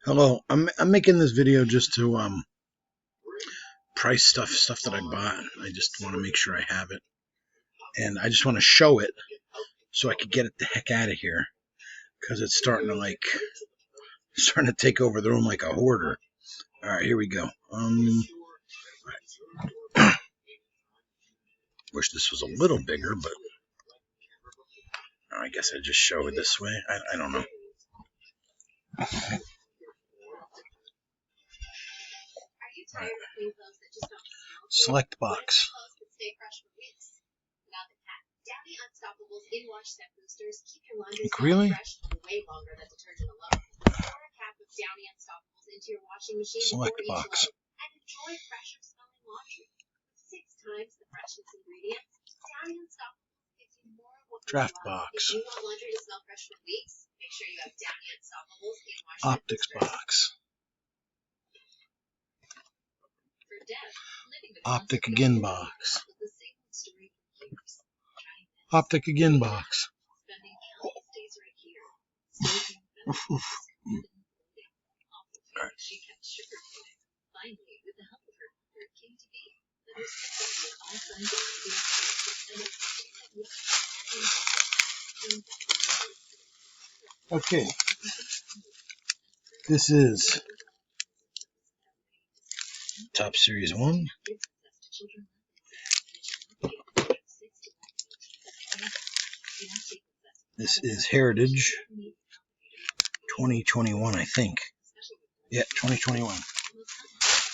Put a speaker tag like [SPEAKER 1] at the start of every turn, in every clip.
[SPEAKER 1] Hello, I'm making this video just to price stuff that I bought. I just want to make sure I have it, and I just want to show it so I could get it the heck out of here because it's starting to take over the room like a hoarder. All right, here we go. Wish this was a little bigger, but I guess I just show it this way. I don't know. Right. Select box. Really? Select box. Draft box. Optics box. Optic again box. Optic again box. Okay, this is Top Series 1. This is Heritage 2021, I think. Yeah, 2021.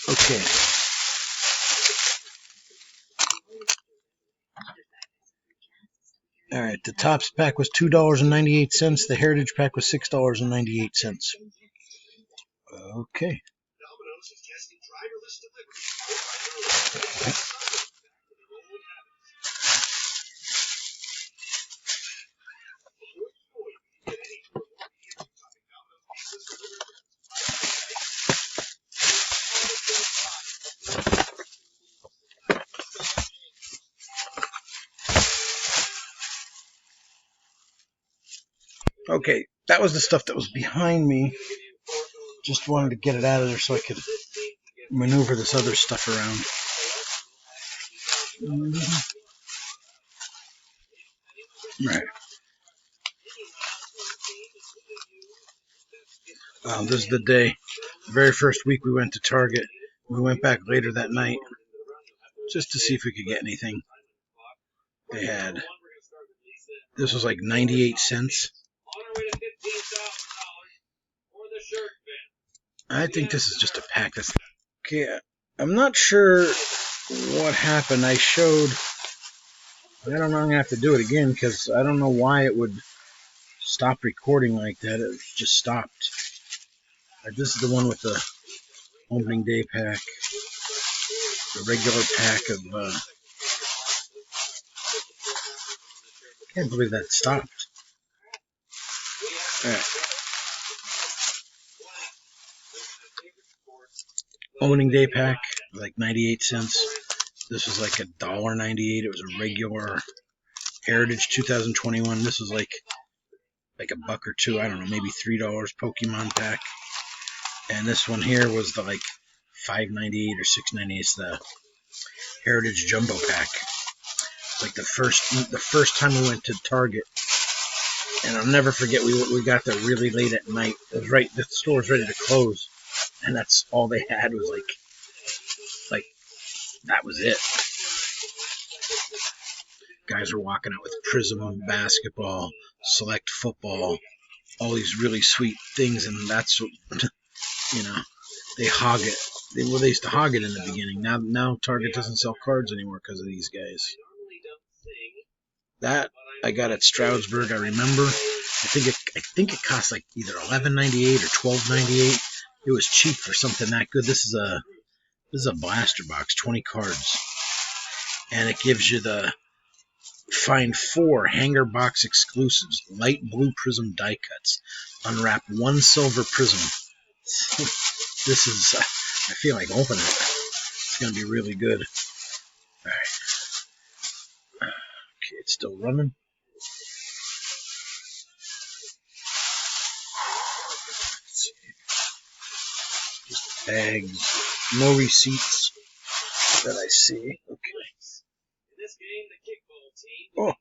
[SPEAKER 1] Okay. All right, the Topps pack was $2.98. The Heritage pack was $6.98. Okay. Okay, that was the stuff that was behind me. Just wanted to get it out of there so I could maneuver this other stuff around. Right. This is the day. The very first week we went to Target. We went back later that night just to see if we could get anything. They had, this was like 98 cents. I think this is just a pack. Okay, I'm not sure what happened. I don't know, I'm going to have to do it again because I don't know why it would stop recording like that. It just stopped. This is the one with the opening day pack. The regular pack of, I can't believe that stopped. All right. Opening day pack, like 98 cents. This was like $1.98. It was a regular Heritage 2021. This was like a buck or two. I don't know, maybe $3 Pokemon pack. And this one here was the like $5.98 or $6.98. It's the Heritage Jumbo pack. Like the first time we went to Target, and I'll never forget. We got there really late at night. It was right. The store was ready to close, and that's all they had was like that was it. Guys were walking out with Prism basketball, Select football, all these really sweet things, and that's what, they hog it. They used to hog it in the beginning. Now Target doesn't sell cards anymore because of these guys. That I got at Stroudsburg. I remember. I think it cost like either $11.98 or $12.98. It was cheap for something that good. This is a blaster box, 20 cards, and it gives you the find 4 hanger box exclusives, light blue Prism die cuts. Unwrap 1 silver Prism. This is, I feel like opening it. It's going to be really good. All right. Okay, it's still running. Bags. No receipts that I see. Okay. Oh.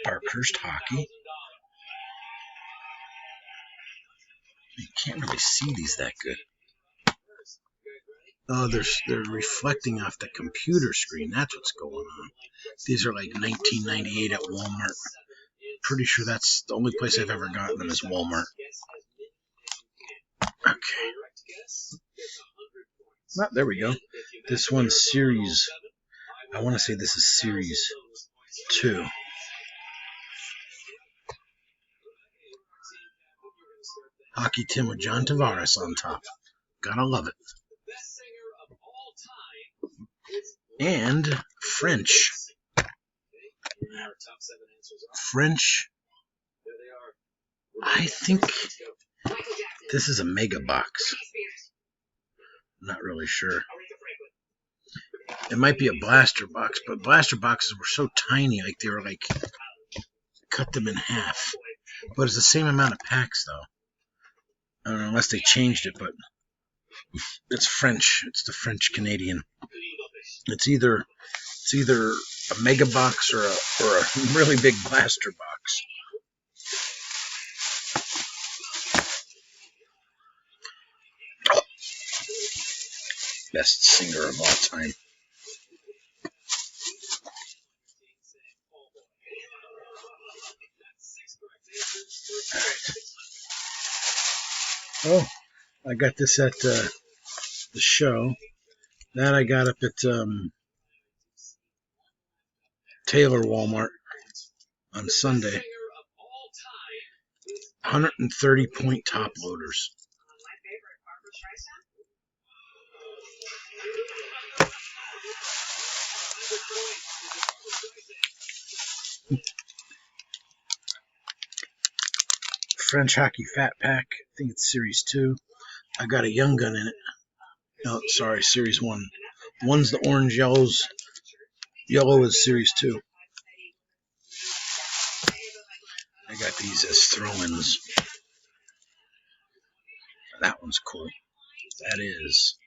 [SPEAKER 1] Parkhurst Hockey. You can't really see these that good. Oh, they're reflecting off the computer screen. That's what's going on. These are like 1998 at Walmart. Pretty sure that's the only place I've ever gotten them is Walmart. Okay. Oh, there we go. This one's series. I want to say this is series 2. Hockey Tim with John Tavares on top. Gotta love it. And French. I think this is a mega box. I'm not really sure. It might be a blaster box, but blaster boxes were so tiny, like they were like cut them in half. But it's the same amount of packs, though. I don't know, unless they changed it, but it's French. It's the French Canadian. It's either a mega box or a really big blaster box. Oh. Best singer of all time. Oh, I got this at the show. That I got up at Taylor Walmart on Sunday. 130 point top loaders. French Hockey Fat Pack. I think it's Series 2. I got a Young Gun in it. No, sorry, Series 1. One's the orange, yellows. Yellow is Series 2. I got these as throw-ins. That one's cool. That is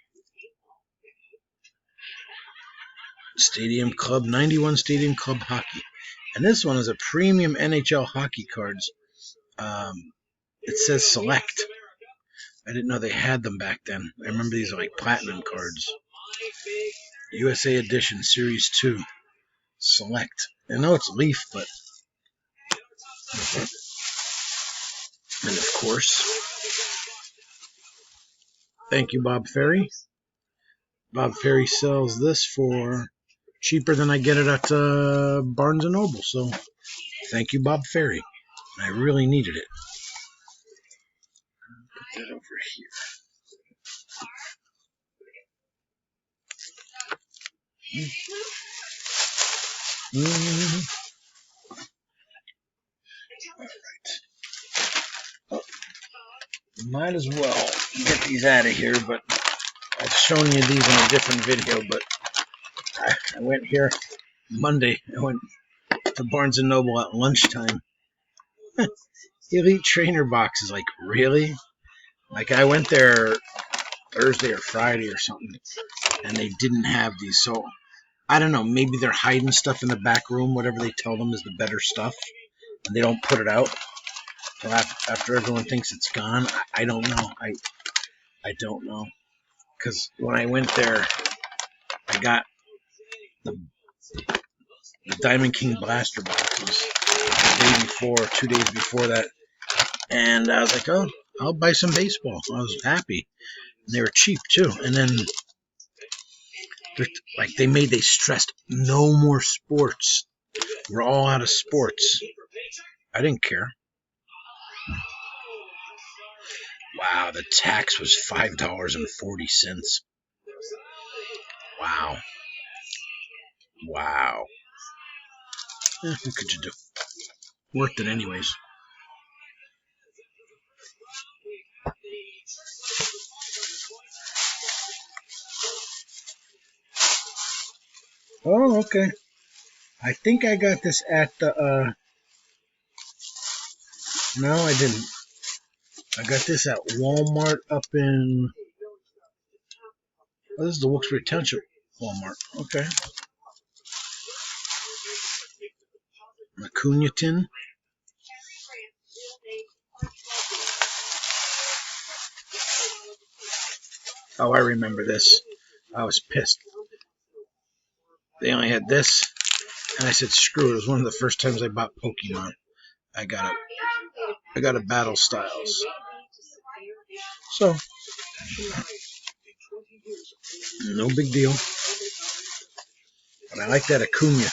[SPEAKER 1] Stadium Club, 91 Stadium Club Hockey. And this one is a premium NHL hockey cards. It says Select. I didn't know they had them back then. I remember these are like platinum cards. USA Edition Series 2. Select. I know it's Leaf, but... And of course, thank you, Bob Ferry. Bob Ferry sells this for cheaper than I get it at Barnes & Noble. So thank you, Bob Ferry. I really needed it. Put that over here. All right. Oh, might as well get these out of here, but I've shown you these in a different video, but I went here Monday. I went to Barnes & Noble at lunchtime. Elite Trainer boxes, like, really? Like, I went there Thursday or Friday or something, and they didn't have these, so I don't know, maybe they're hiding stuff in the back room, whatever they tell them is the better stuff, and they don't put it out till after everyone thinks it's gone. I don't know. I don't know, because when I went there, I got the Diamond King Blaster boxes the day before, 2 days before that, and I was like, oh, I'll buy some baseball. I was happy. And they were cheap, too. And then, like, they stressed no more sports. We're all out of sports. I didn't care. Wow, the tax was $5.40. Wow. Wow. What could you do? Worked it anyways. Oh, okay. I think I got this at the, no, I didn't. I got this at Walmart up in... Oh, this is the Wilkes-Barre Township Walmart. Okay. Acuna tin. Oh, I remember this. I was pissed. They only had this, and I said, screw it. It was one of the first times I bought Pokemon. I got a Battle Styles. So, no big deal. But I like that Acuna.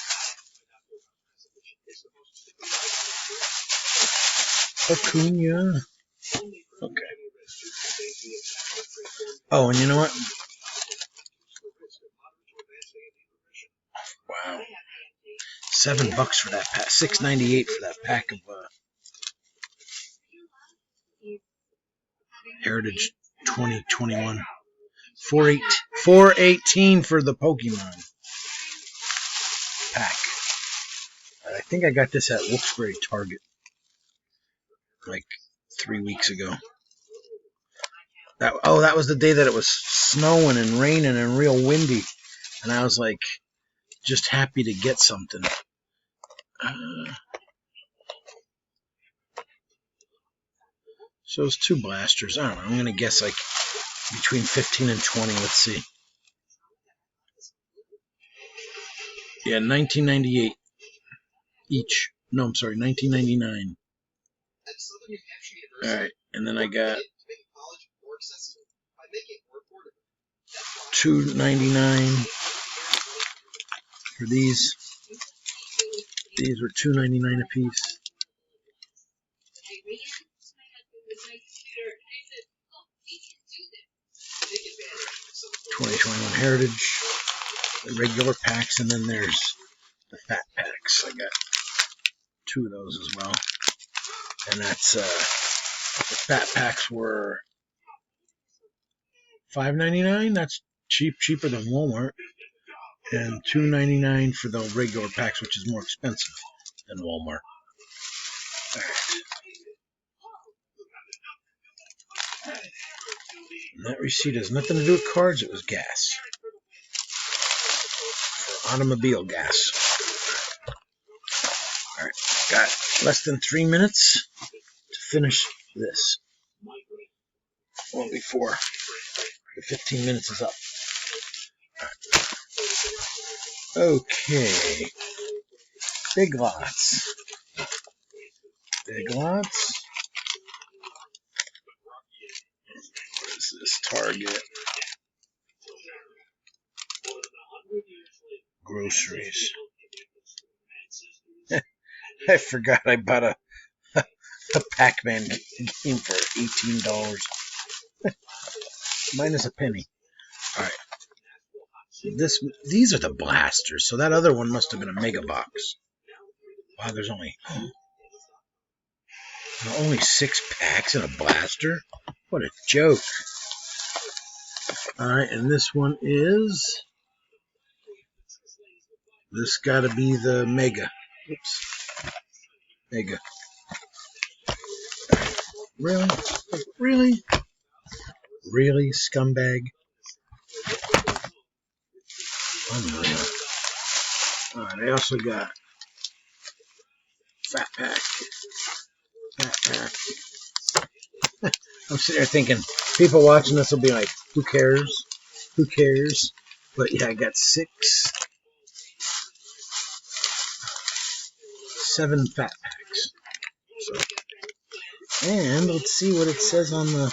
[SPEAKER 1] Acuna. Okay. Oh, and you know what? Wow. $7 for that pack. $6.98 for that pack of Heritage 2021. $4.18 for the Pokemon pack. I think I got this at Wilkes-Barre Target like 3 weeks ago. That was the day that it was snowing and raining and real windy, and I was like just happy to get something. So it's 2 blasters. I don't know. I'm gonna guess like between 15 and 20. Let's see. Yeah, $19.98 each. No, I'm sorry, $19.99. All right, and then I got $2.99 for these. These were $2.99 a piece. $20.21 Heritage, the regular packs, and then there's the fat packs. I got 2 of those as well, and that's the fat packs were $5.99. That's cheaper than Walmart, and $2.99 for the regular packs, which is more expensive than Walmart. All right. And that receipt has nothing to do with cards. It was gas. For automobile gas. All right. Got less than 3 minutes to finish this. Well, before the 15 minutes is up. All right. Okay. Big Lots. Big Lots. What is this? Target. Groceries. I forgot I bought a Pac-Man game for $18. Minus a penny. Alright. These are the blasters, so that other one must have been a mega box. Wow, there's only 6 packs in a blaster? What a joke. Alright, and this one is... This gotta be the Mega. Oops. Mega. Really? Really? Really, scumbag? Unreal. Alright, I also got Fat Pack. Fat Pack. I'm sitting there thinking, people watching this will be like, who cares? Who cares? But yeah, I got 7 Fat Packs. So, and let's see what it says on the...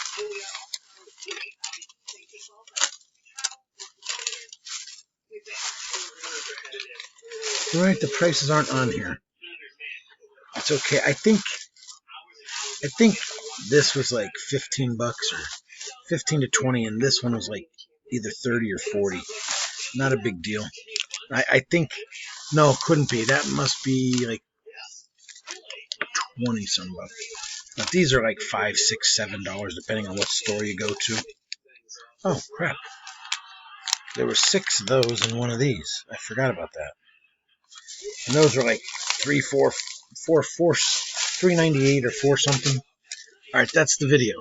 [SPEAKER 1] Alright, the prices aren't on here. It's okay. I think this was like $15 or 15 to 20, and this one was like either 30 or 40. Not a big deal. I think, no, it couldn't be. That must be like 20 some bucks. But these are like $5, $6, $7 depending on what store you go to. Oh crap! There were 6 of those in one of these. I forgot about that. And those are like $3.98 or $4 something. All right, that's the video.